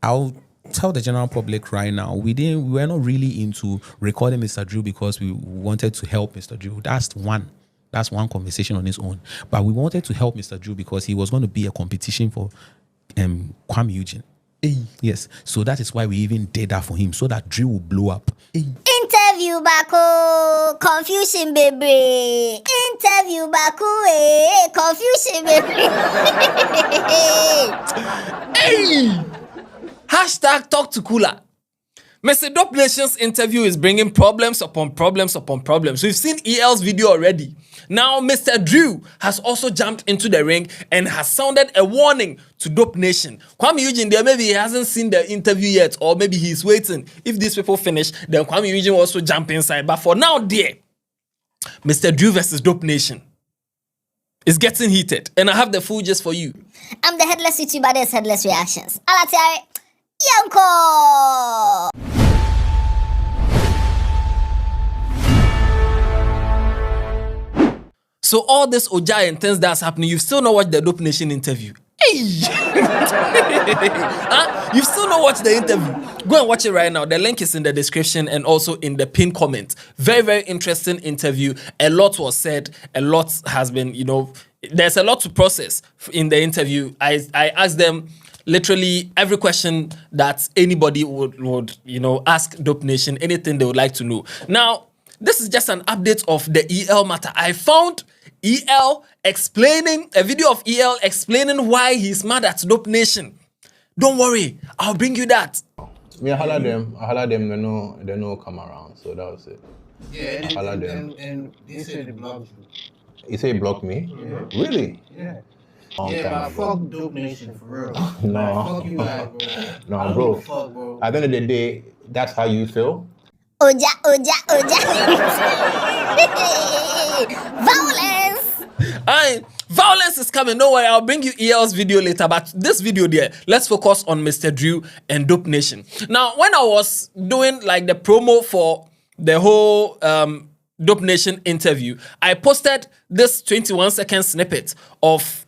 I'll tell the general public right now, we were not really into recording Mr. Drew because we wanted to help Mr. Drew. That's one conversation on its own. But we wanted to help Mr. Drew because he was going to be a competition for Kwame Eugene. Yes. So that is why we even did that for him, so that Drew will blow up. Interview Baku, confusion baby. Interview Baku, confusion baby. Hey! Hashtag talk to Kula. Mr. DopeNation's interview is bringing problems upon problems upon problems. We've seen EL's video already. Now, Mr. Drew has also jumped into the ring and has sounded a warning to DopeNation. Kwame Eugene there, maybe he hasn't seen the interview yet, or maybe he's waiting. If these people finish, then Kwame Eugene will also jump inside. But for now, dear, Mr. Drew versus DopeNation is getting heated. And I have the full gist for you. I'm the Headless YouTuber, there's Headless Reactions. Alatiare, Yanko! So all this Ojai and things that's happening, you've still not watched the DopeNation interview. Hey! Huh? You've still not watched the interview. Go and watch it right now. The link is in the description and also in the pinned comment. Very, very interesting interview. A lot was said. A lot has been, there's a lot to process in the interview. I asked them literally every question that anybody would ask DopeNation, anything they would like to know. Now, this is just an update of the EL matter. I found EL explaining, a video of EL explaining why he's mad at DopeNation. Don't worry, I'll bring you that. I holla them, they know come around, so that was it. Yeah, I holla them. And they said they blocked you. You say he blocked me? Yeah. Really? Yeah. Long Yeah, time but ago. fuck DopeNation for real. No. Like, fuck you guys, bro. No, I don't bro. give a fuck, bro. At the end of the day, that's how you feel. Oja. Violence! Violence is coming. No worry, I'll bring you EL's video later. But this video there, let's focus on Mr. Drew and DopeNation. Now, when I was doing like the promo for the whole DopeNation interview, I posted this 21-second snippet of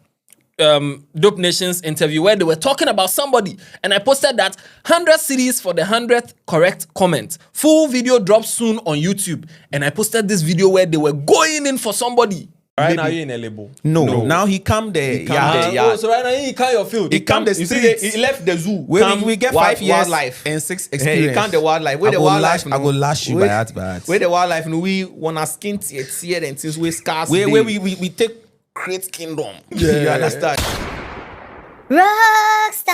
DopeNation's interview where they were talking about somebody, and I posted that 100 cities for the 100th correct comment. Full video drops soon on YouTube, and I posted this video where they were going in for somebody. Right now you in a label. No. Now he come there. So right now he can't your field. He come the streets. He left the zoo. We get 5 years wildlife and 6 He experience. can't the wildlife. Where I the go wildlife? lash- I go lash you by that. Where the wildlife? We wanna skin tear and things we scarce. Where we take great kingdom. You understand? Rockstar,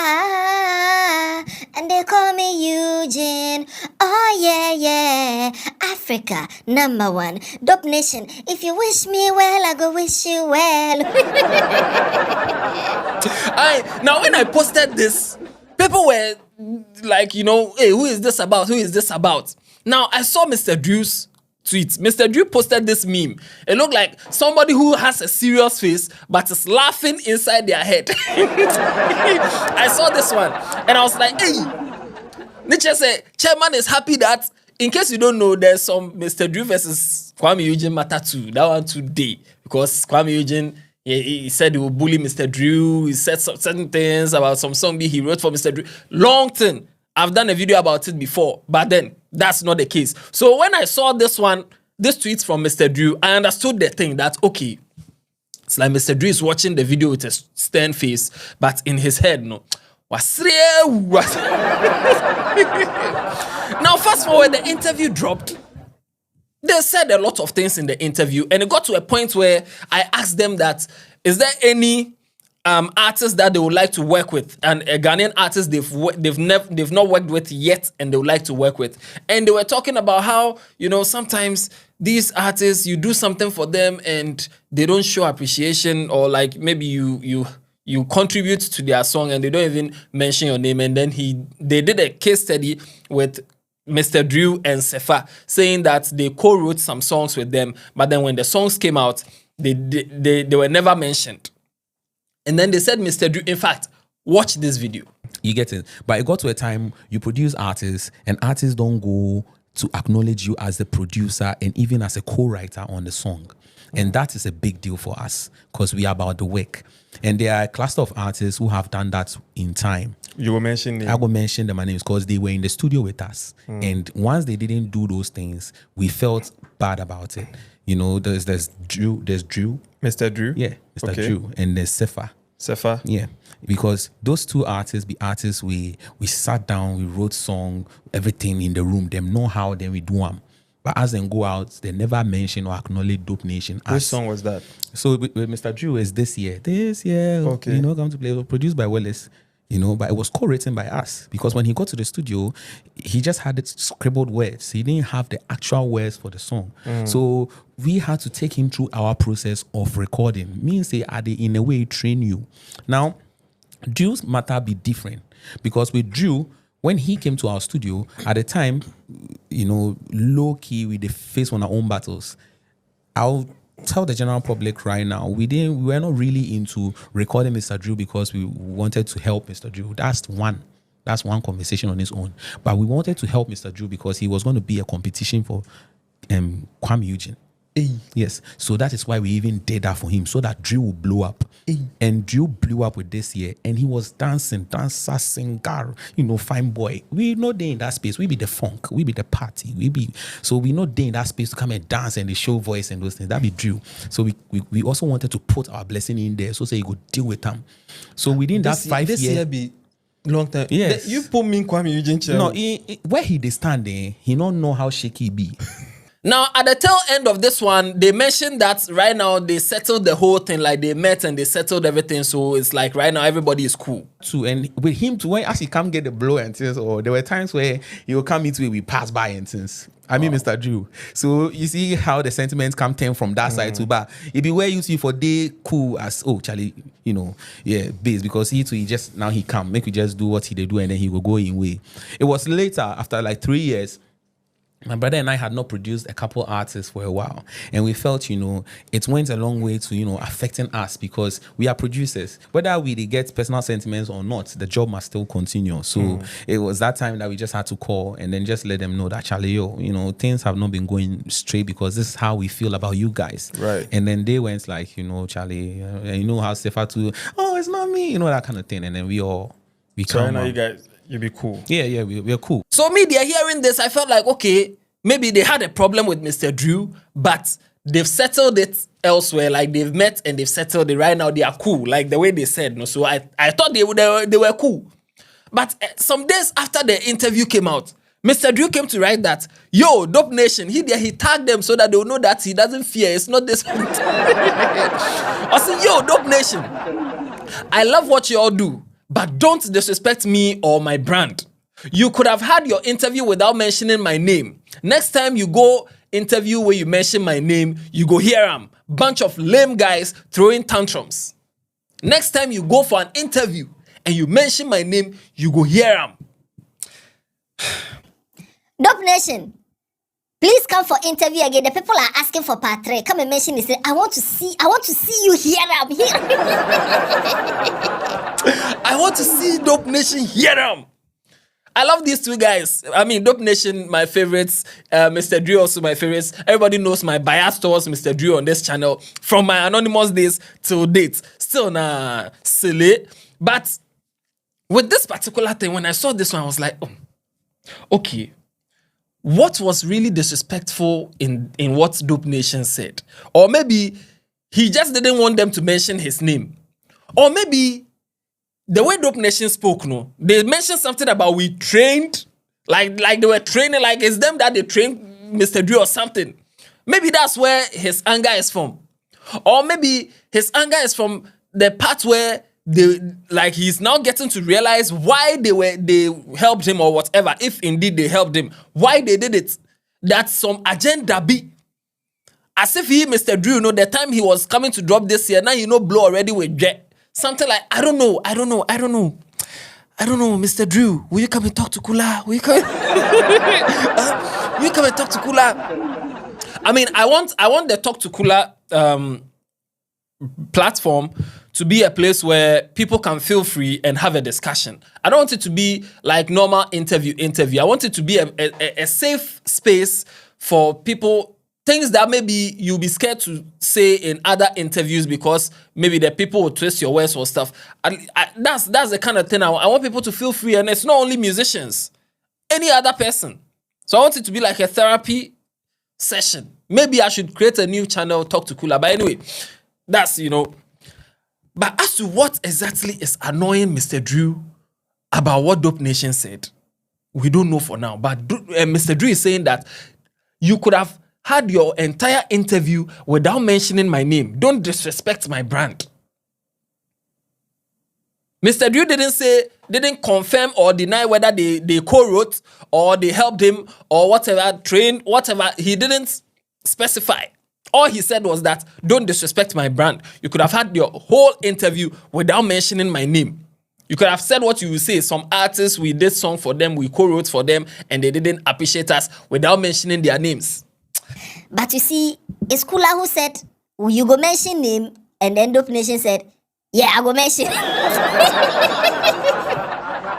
and they call me Eugene. Oh yeah, Africa #1. DopeNation, if you wish me well, I go wish you well. Now when I posted this, people were like, hey, who is this about? Who is this about? Now I saw Mr. Drew's tweet. Mr. Drew posted this meme. It looked like somebody who has a serious face but is laughing inside their head. I saw this one and I was like, hey, Nietzsche said, Chairman is happy that, in case you don't know, there's some Mr. Drew versus Kwame Eugene matter too. That one today, because Kwame Eugene, he said he would bully Mr. Drew. He said some certain things about some song he wrote for Mr. Drew. Long thing. I've done a video about it before, but then that's not the case. So when I saw this tweet from Mr. Drew, I understood the thing that, okay, it's like Mr. Drew is watching the video with a stern face, but in his head, no. Now, fast forward, the interview dropped. They said a lot of things in the interview, and it got to a point where I asked them that, is there any artists that they would like to work with, and a Ghanaian artist they've not worked with yet and they would like to work with? And they were talking about how, sometimes these artists, you do something for them and they don't show appreciation, or like maybe you contribute to their song and they don't even mention your name. And then they did a case study with Mr. Drew and Sefa, saying that they co-wrote some songs with them, but then when the songs came out, they were never mentioned. And then they said, Mr. Drew, in fact, watch this video. You get it? But it got to a time you produce artists, and artists don't go to acknowledge you as the producer and even as a co-writer on the song. And that is a big deal for us because we are about the work. And there are a cluster of artists who have done that in time. You were mentioning. I will mention their names because they were in the studio with us. And once they didn't do those things, we felt bad about it. You know, there's Drew. Mr. Drew? Yeah, Mr. Okay. Drew. And there's Sefa. Sefa? Yeah, because those two artists, we sat down, we wrote song, everything in the room. Them know how, then we do them. But as they go out, they never mention or acknowledge DopeNation. Which song was that? So with Mr. Drew is this year. Okay. You know, come to play. It was produced by WAWULENCE. You know, but it was co-written by us because when he got to the studio, he just had it scribbled words. He didn't have the actual words for the song. So we had to take him through our process of recording. Means they are in a way train you. Now, Drew's matter be different because with Drew, when he came to our studio at the time, you know, low key, we face on our own battles. I'll tell the general public right now, we were not really into recording Mr. Drew because we wanted to help Mr. Drew. That's one conversation on its own. But we wanted to help Mr. Drew because he was going to be a competition for Kwame Eugene. Yes. So that is why we even did that for him, so that Drew will blow up. And Drew blew up with this year. And he was dancer, singer, you know, fine boy. We not there in that space. We be the funk. We be the party. So we not there in that space to come and dance and the show voice and those things. That be Drew. So we also wanted to put our blessing in there so he could deal with them. So within that 5 years. This year be long time. Yes. You put me in Kwame Eugene chair. No, where he dey stand there, he don't know how shaky he be. Now, at the tail end of this one, they mentioned that right now they settled the whole thing, like they met and they settled everything. So it's like right now everybody is cool. Too, and with him to when as he come get the blow and things, or there were times where he will come into it, we pass by and things. I mean, Mr. Drew. So you see how the sentiments come from that side too. But it be where you see for day cool as Charlie, you know, base because he just now he come make you just do what he do and then he will go in way. It was later after like 3 years. My brother and I had not produced a couple artists for a while, and we felt, you know, it went a long way to, you know, affecting us because we are producers. Whether we get personal sentiments or not, the job must still continue. So it was that time that we just had to call and then just let them know that, Charlie, you know, things have not been going straight because this is how we feel about you guys. Right. And then they went like, you know, Charlie, you know how Sefa to, it's not me, you know, that kind of thing. And then we So come right now on. you guys, you be cool. Yeah, we're cool. So me, they're hearing this, I felt like, okay, maybe they had a problem with Mr. Drew, but they've settled it elsewhere. Like they've met and they've settled it. Right now they are cool, like the way they said. No, so I thought they were cool. But some days after the interview came out, Mr. Drew came to write that, yo, DopeNation, he tagged them so that they will know that he doesn't fear. It's not this. I said, yo, DopeNation, I love what you all do, but don't disrespect me or my brand. You could have had your interview without mentioning my name. Next time you go interview where you mention my name, you go hear them. Bunch of lame guys throwing tantrums. Next time you go for an interview and you mention my name, you go hear them. DopeNation, please come for interview again. The people are asking for part 3. Come and mention this. I want to see you here. I'm here. I want to see DopeNation hear them. I love these two guys. I mean, DopeNation, my favorites. Mr. Drew, also my favorites. Everybody knows my bias towards Mr. Drew on this channel from my anonymous days till date. Still silly. But with this particular thing, when I saw this one, I was like, okay, what was really disrespectful in what DopeNation said? Or maybe he just didn't want them to mention his name. Or maybe the way DopeNation spoke, they mentioned something about we trained, like they were training, like it's them that they trained Mr. Drew or something. Maybe that's where his anger is from. Or maybe his anger is from the part where he's now getting to realize why they helped him or whatever, if indeed they helped him, why they did it. That's some agenda be. As if Mr. Drew, the time he was coming to drop this year, now blow already with Jet. Something like, I don't know, Mr. Drew, will you come and talk to Kula? Will you come and talk to Kula? I mean, I want the Talk to Kula platform to be a place where people can feel free and have a discussion. I don't want it to be like normal interview. I want it to be a safe space for people things that maybe you'll be scared to say in other interviews because maybe the people will twist your words or stuff. That's the kind of thing I want people to feel free, and it's not only musicians, any other person. So I want it to be like a therapy session. Maybe I should create a new channel, Talk to Kula. But anyway, that's, But as to what exactly is annoying Mr. Drew about what DopeNation said, we don't know for now. But Mr. Drew is saying that you could have had your entire interview without mentioning my name. Don't disrespect my brand. Mr. Drew didn't confirm or deny whether they co-wrote or they helped him or whatever, trained, whatever. He didn't specify. All he said was that, don't disrespect my brand. You could have had your whole interview without mentioning my name. You could have said what you would say. Some artists, we did song for them, we co-wrote for them, and they didn't appreciate us without mentioning their names. But you see, it's Kula who said, "Will you go mention name?" And then DopeNation said, "Yeah, I go mention."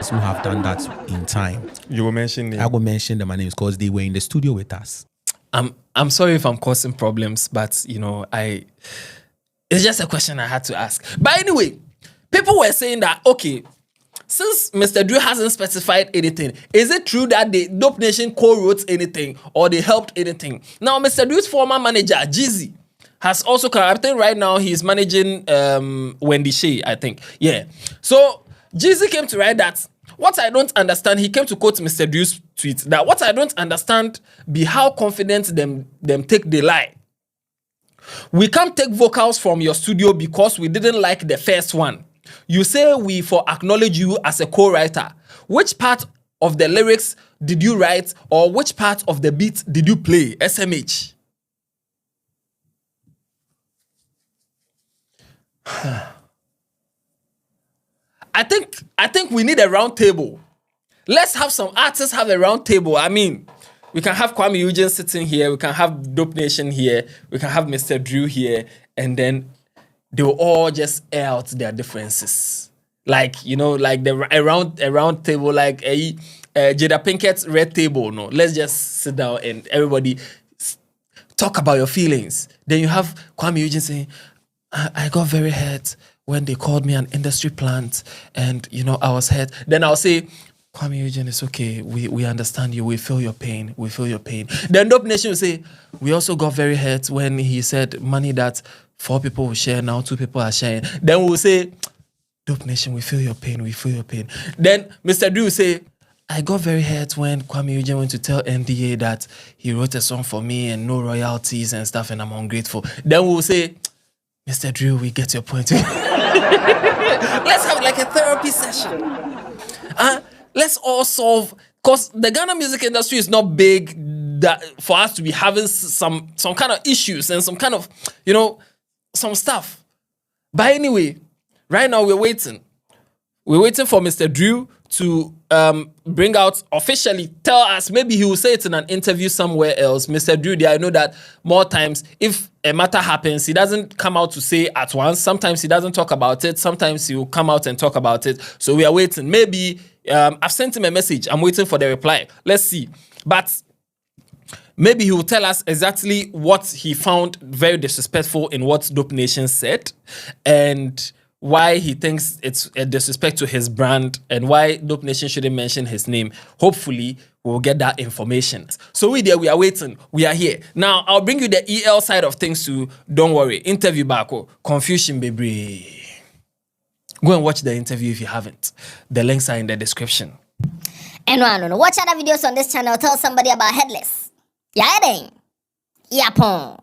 Who have done that in time. You will mention I will mention them names because they were in the studio with us. I'm sorry if I'm causing problems, but it's just a question I had to ask. But anyway, people were saying that, okay, since Mr. Drew hasn't specified anything, is it true that the DopeNation co-wrote anything or they helped anything? Now, Mr. Drew's former manager, Jeezy, has also come. I think right now he's managing Wendy Shea, I think. Yeah. So Jeezy came to write that, what I don't understand, he came to quote Mr. Drew's tweet, that what I don't understand be how confident them take the lie. We can't take vocals from your studio because we didn't like the first one. You say we for acknowledge you as a co-writer. Which part of the lyrics did you write or which part of the beat did you play? SMH. I think we need a round table. Let's have some artists have a round table. I mean, we can have Kwame Eugene sitting here. We can have DopeNation here. We can have Mr. Drew here. And then they will all just air out their differences. Like, like a round table, like a Jada Pinkett's red table. No, let's just sit down and everybody talk about your feelings. Then you have Kwame Eugene saying, I got very hurt when they called me an industry plant and, I was hurt. Then I'll say, Kwame Eugene, it's okay. We understand you. We feel your pain. We feel your pain. Then DopeNation will say, we also got very hurt when he said money that 4 people will share, now 2 people are sharing. Then we'll say, DopeNation, we feel your pain. We feel your pain. Then Mr. Drew will say, I got very hurt when Kwame Eugene went to tell NDA that he wrote a song for me and no royalties and stuff and I'm ungrateful. Then we'll say, Mr. Drew, we get your point. Let's have like a therapy session. Let's all solve, because the Ghana music industry is not big that for us to be having some kind of issues and some kind of, some stuff. But anyway, right now we're waiting. We're waiting for Mr. Drew to bring out officially, tell us, maybe he will say it in an interview somewhere else. Mr. Drew, I know that more times, if a matter happens, he doesn't come out to say at once. Sometimes he doesn't talk about it. Sometimes he will come out and talk about it. So we are waiting. Maybe I've sent him a message. I'm waiting for the reply. Let's see. But maybe he will tell us exactly what he found very disrespectful in what DopeNation said and why he thinks it's a disrespect to his brand and why DopeNation shouldn't mention his name. Hopefully, we'll get that information. So we are waiting. We are here. Now, I'll bring you the EL side of things too. Don't worry. Interview back. Confusion, baby. Go and watch the interview if you haven't. The links are in the description. And watch other videos on this channel. Tell somebody about Headless. Yeah, then. Yapon.